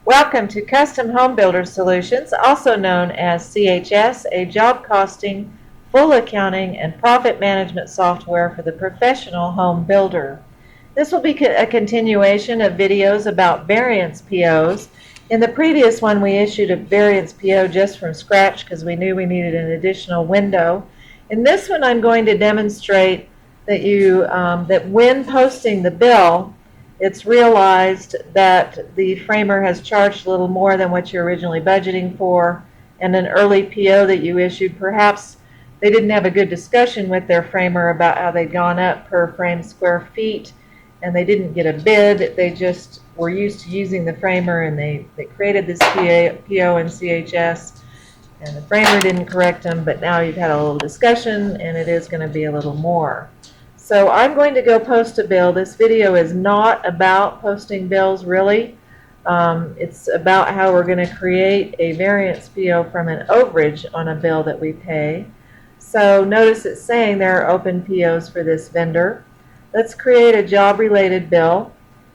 Welcome to Custom Home Builder Solutions, also known as CHS, a job costing, full accounting, and profit management software for the professional home builder. This will be a continuation of videos about variance POs. In the previous one, we issued a variance PO just from scratch because we knew we needed an additional window. In this one, I'm going to demonstrate that that when posting the bill, it's realized that the framer has charged a little more than what you're originally budgeting for, and an early PO that you issued, perhaps they didn't have a good discussion with their framer about how they'd gone up per frame square feet, and they didn't get a bid. They just were used to using the framer, and they created this PO in CHS, and the framer didn't correct them, but now you've had a little discussion, and it is going to be a little more. So I'm going to go post a bill. This video is not about posting bills, really. It's about how we're going to create a variance PO from an overage on a bill that we pay. So notice it's saying there are open POs for this vendor. Let's create a job-related bill.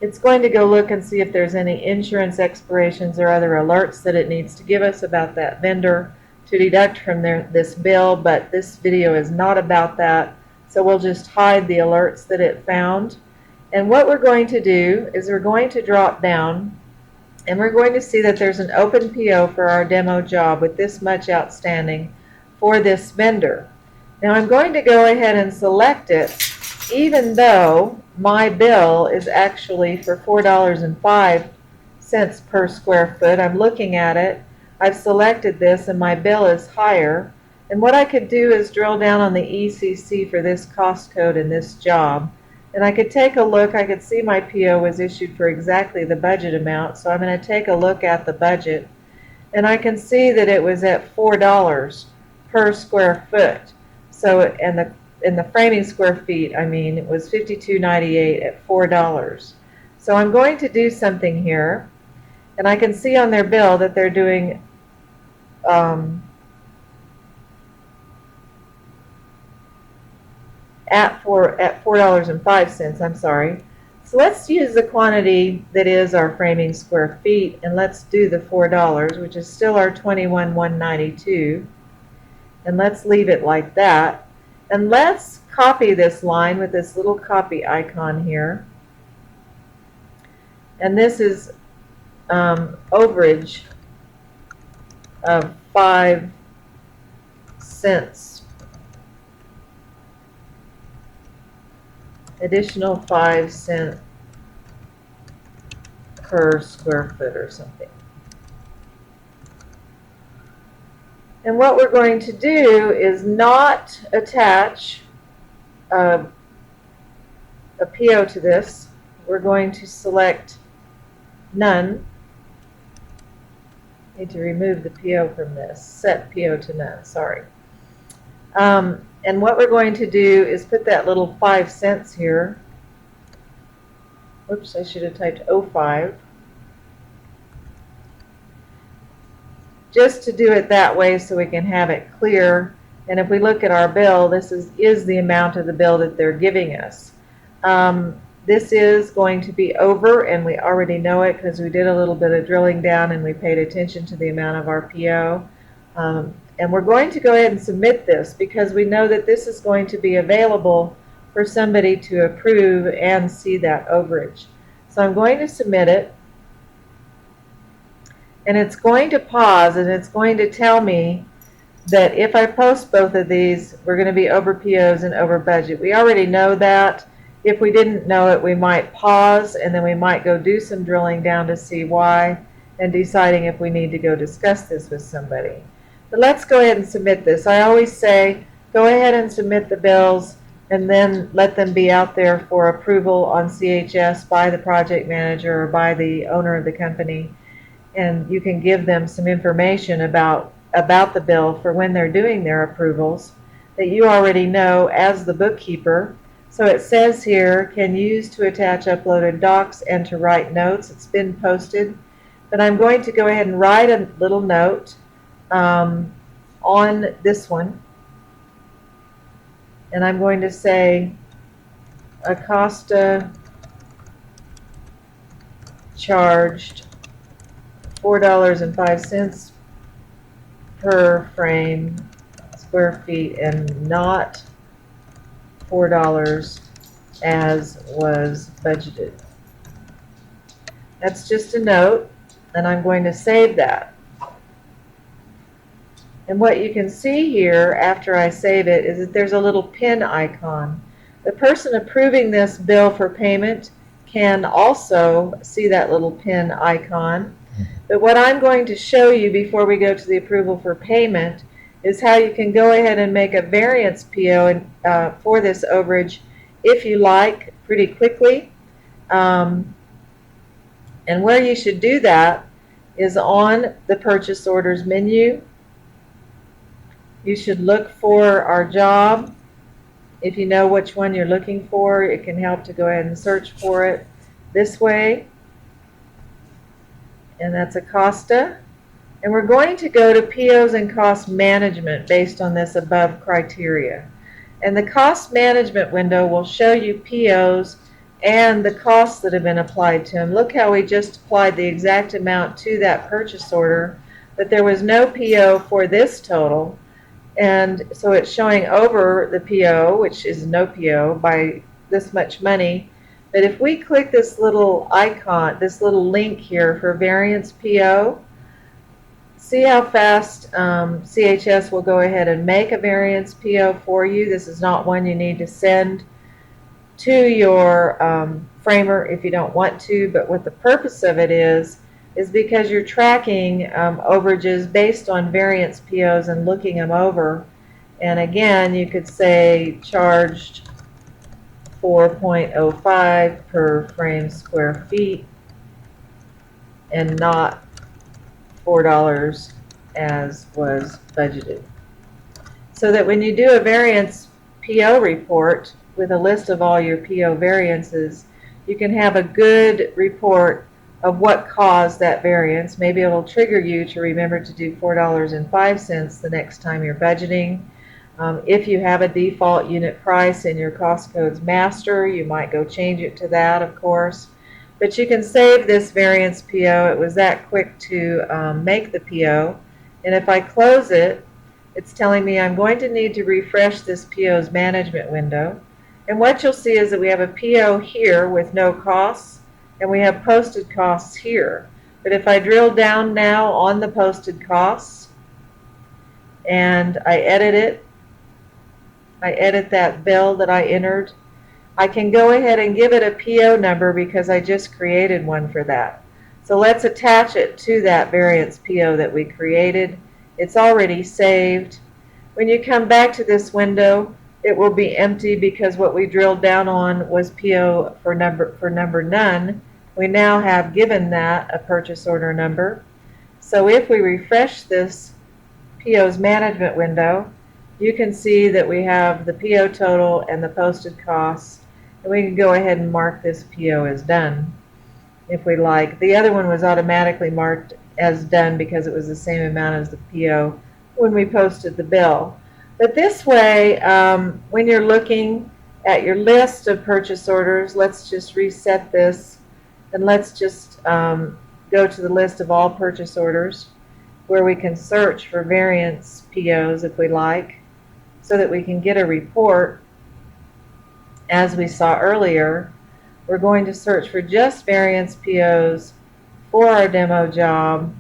It's going to go look and see if there's any insurance expirations or other alerts that it needs to give us about that vendor to deduct from this bill, but this video is not about that. So we'll just hide the alerts that it found. And what we're going to do is we're going to drop down and we're going to see that there's an open PO for our demo job with this much outstanding for this vendor. Now I'm going to go ahead and select it, even though my bill is actually for $4.05 per square foot. I'm looking at it. I've selected this and my bill is higher. And what I could do is drill down on the ECC for this cost code in this job. And I could take a look. I could see my PO was issued for exactly the budget amount. So I'm going to take a look at the budget. And I can see that it was at $4 per square foot. So, and in the framing square feet, I mean, it was $52.98 at $4. So I'm going to do something here. And I can see on their bill that they're doing at $4.05, I'm sorry. So let's use the quantity that is our framing square feet, and let's do the $4, which is still our $21,192. And let's leave it like that. And let's copy this line with this little copy icon here. And this is overage of 5 cents. Additional 5 cents per square foot or something. And what we're going to do is not attach a PO to this. We're going to select none. Need to remove the PO from this. Set PO to none, sorry. And what we're going to do is put that little 5 cents here. Oops, I should have typed 05. Just to do it that way so we can have it clear. And if we look at our bill, this is the amount of the bill that they're giving us. This is going to be over, and we already know it because we did a little bit of drilling down and we paid attention to the amount of our PO. And we're going to go ahead and submit this because we know that this is going to be available for somebody to approve and see that overage. So I'm going to submit it, and it's going to pause, and it's going to tell me that if I post both of these, we're going to be over POs and over budget. We already know that. If we didn't know it, we might pause, and then we might go do some drilling down to see why and deciding if we need to go discuss this with somebody. But let's go ahead and submit this. I always say, go ahead and submit the bills and then let them be out there for approval on CHS by the project manager or by the owner of the company. And you can give them some information about the bill for when they're doing their approvals that you already know as the bookkeeper. So it says here, can use to attach uploaded docs and to write notes. It's been posted. But I'm going to go ahead and write a little note on this one, and I'm going to say Acosta charged $4.05 per frame square feet and not $4 as was budgeted. That's just a note, and I'm going to save that. And what you can see here after I save it is that there's a little pin icon. The person approving this bill for payment can also see that little pin icon. But what I'm going to show you before we go to the approval for payment is how you can go ahead and make a variance PO for this overage if you like, pretty quickly. And where you should do that is on the purchase orders menu. You should look for our job. If you know which one you're looking for, it can help to go ahead and search for it this way. And that's Acosta. And we're going to go to POs and cost management based on this above criteria. And the cost management window will show you POs and the costs that have been applied to them. Look how we just applied the exact amount to that purchase order, but there was no PO for this total. And so it's showing over the PO, which is no PO, by this much money. But if we click this little icon, this little link here for variance PO, see how fast CHS will go ahead and make a variance PO for you. This is not one you need to send to your framer if you don't want to, but what the purpose of it is because you're tracking overages based on variance POs and looking them over. And again, you could say charged 4.05 per frame square feet and not $4 as was budgeted. So that when you do a variance PO report with a list of all your PO variances, you can have a good report of what caused that variance. Maybe it'll trigger you to remember to do $4.05 the next time you're budgeting. If you have a default unit price in your cost codes master, you might go change it to that, of course. But you can save this variance PO. It was that quick to make the PO. And if I close it, it's telling me I'm going to need to refresh this PO's management window. And what you'll see is that we have a PO here with no costs, and we have posted costs here. But if I drill down now on the posted costs, and I edit it, I edit that bill that I entered, I can go ahead and give it a PO number because I just created one for that. So let's attach it to that variance PO that we created. It's already saved. When you come back to this window, it will be empty because what we drilled down on was PO for number none. We now have given that a purchase order number. So if we refresh this PO's management window, you can see that we have the PO total and the posted costs, and we can go ahead and mark this PO as done if we like. The other one was automatically marked as done because it was the same amount as the PO when we posted the bill. But this way, when you're looking at your list of purchase orders, let's just reset this and let's just go to the list of all purchase orders where we can search for variance POs if we like, so that we can get a report. As we saw earlier, we're going to search for just variance POs for our demo job.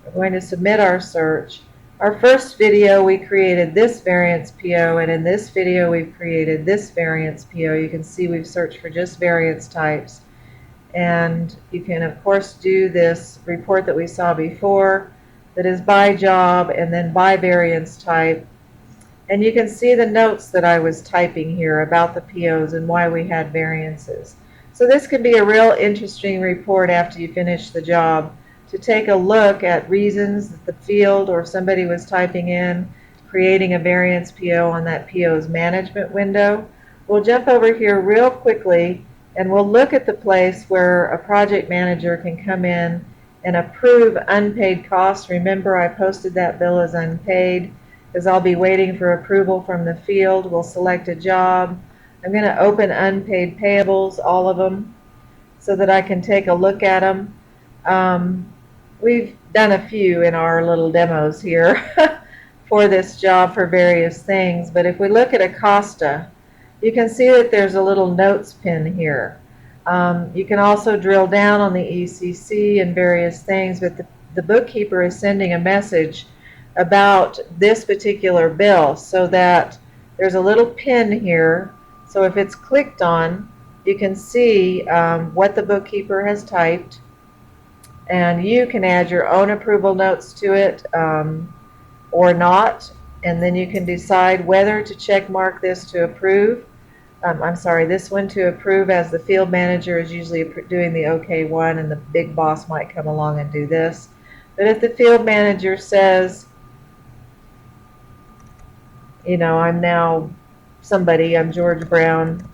We're going to submit our search. Our first video, we created this variance PO, and in this video, we've created this variance PO. You can see we've searched for just variance types. And you can, of course, do this report that we saw before that is by job and then by variance type. And you can see the notes that I was typing here about the POs and why we had variances. So this can be a real interesting report after you finish the job, to take a look at reasons that the field or somebody was typing in, creating a variance PO on that PO's management window. We'll jump over here real quickly and we'll look at the place where a project manager can come in and approve unpaid costs. Remember, I posted that bill as unpaid because I'll be waiting for approval from the field. We'll select a job. I'm going to open unpaid payables, all of them, so that I can take a look at them. We've done a few in our little demos here for this job for various things, but if we look at Acosta, you can see that there's a little notes pin here. You can also drill down on the ECC and various things, but the bookkeeper is sending a message about this particular bill, so that there's a little pin here. So if it's clicked on, you can see what the bookkeeper has typed, and you can add your own approval notes to it or not, and then you can decide whether to check mark this to approve. I'm sorry, this one to approve, as the field manager is usually doing the OK one, and the big boss might come along and do this. But if the field manager says, you know, I'm now somebody, I'm George Brown,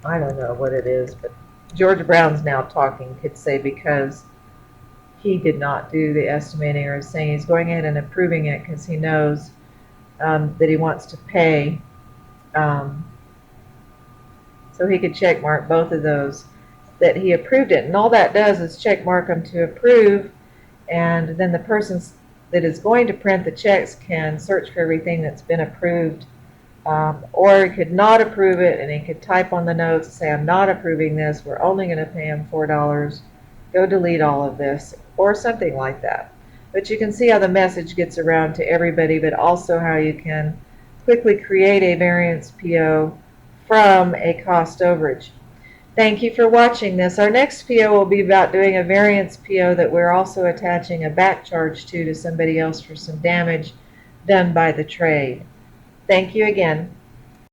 I don't know what it is, but George Brown's now talking, could say, because he did not do the estimating, or is saying he's going ahead and approving it because he knows that he wants to pay. So he could check mark both of those, that he approved it. And all that does is check mark them to approve, and then the person that is going to print the checks can search for everything that's been approved. Or he could not approve it, and he could type on the notes, say, I'm not approving this, we're only going to pay him $4, go delete all of this, or something like that. But you can see how the message gets around to everybody, but also how you can quickly create a variance PO from a cost overage. Thank you for watching this. Our next PO will be about doing a variance PO that we're also attaching a back charge to somebody else for some damage done by the trade. Thank you again.